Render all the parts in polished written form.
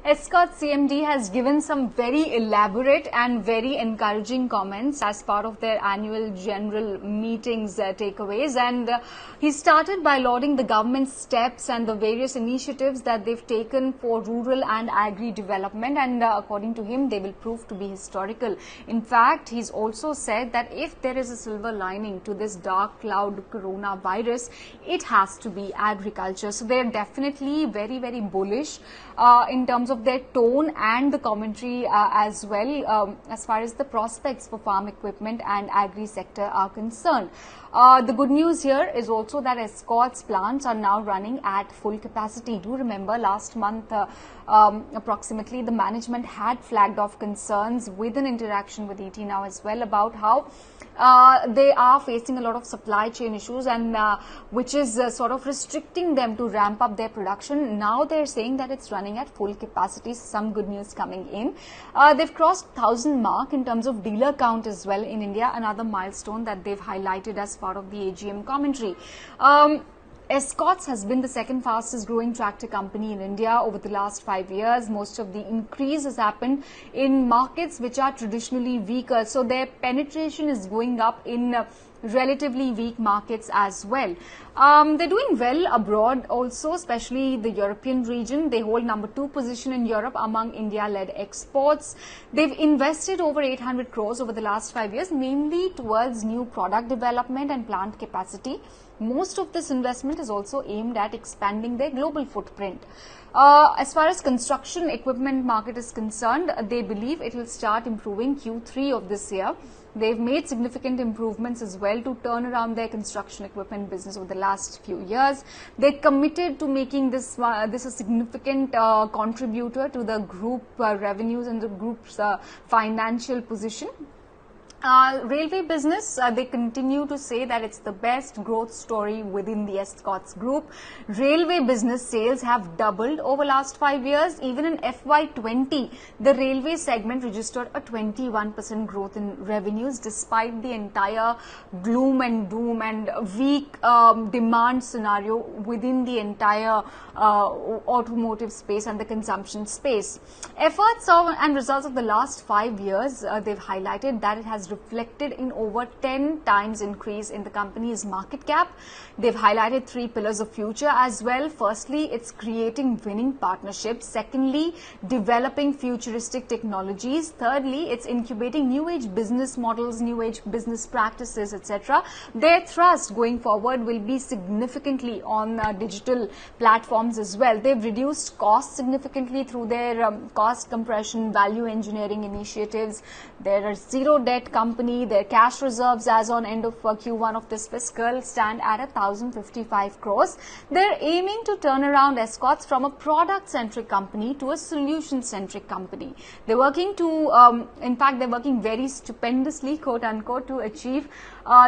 Escorts CMD has given some very elaborate and very encouraging comments as part of their annual general meetings takeaways, and he started by lauding the government's steps and the various initiatives that they've taken for rural and agri development, and according to him they will prove to be historical. In fact, he's also said that if there is a silver lining to this dark cloud coronavirus, it has to be agriculture. So they're definitely very, very bullish in terms of their tone and the commentary as well as far as the prospects for farm equipment and agri sector are concerned. The good news here is also that Escorts plants are now running at full capacity. Do remember last month approximately the management had flagged off concerns with an interaction with ET Now as well about how they are facing a lot of supply chain issues and which is sort of restricting them to ramp up their production. Now they're saying that it's running at full capacity. Some good news coming in. They've crossed 1,000 mark in terms of dealer count as well in India, another milestone that they've highlighted as part of the AGM commentary. Escorts has been the second fastest growing tractor company in India over the last 5 years. Most of the increase has happened in markets which are traditionally weaker. So their penetration is going up in relatively weak markets as well. They're doing well abroad also, especially the European region. They hold number 2 position in Europe among India-led exports. They've invested over 800 crores over the last 5 years, mainly towards new product development and plant capacity. Most of this investment is also aimed at expanding their global footprint. As far as construction equipment market is concerned, they believe it will start improving Q3 of this year. They've made significant improvements as well to turn around their construction equipment business over the last few years. They're committed to making this a significant contributor to the group revenues and the group's financial position. Railway business, they continue to say that it's the best growth story within the Escorts group. Railway business sales have doubled over last 5 years. Even in FY20, the railway segment registered a 21% growth in revenues despite the entire gloom and doom and weak demand scenario within the entire automotive space and the consumption space. Efforts and results of the last 5 years, they've highlighted that it has reflected in over 10 times increase in the company's market cap. They've highlighted 3 pillars of future as well. Firstly, it's creating winning partnerships. Secondly, developing futuristic technologies. Thirdly, it's incubating new age business models, new age business practices, etc. Their thrust going forward will be significantly on digital platforms as well. They've reduced costs significantly through their cost compression, value engineering initiatives. They're a zero debt company. Their cash reserves as on end of Q1 of this fiscal stand at 1,055 crores. They're aiming to turn around Escorts from a product-centric company to a solution-centric company. They're working to, in fact, they're working very stupendously, quote unquote, to achieve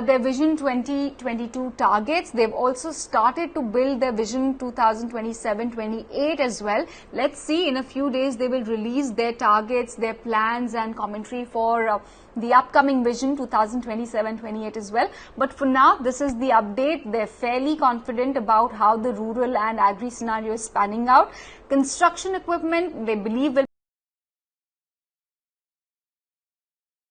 their Vision 2022 targets. They've also started to build their Vision 2027-28 as well. Let's see, in a few days they will release their targets, their plans and commentary for the upcoming Vision 2027-28 as well. But for now, this is the update. They're fairly confident about how the rural and agri scenario is panning out. Construction equipment, they believe will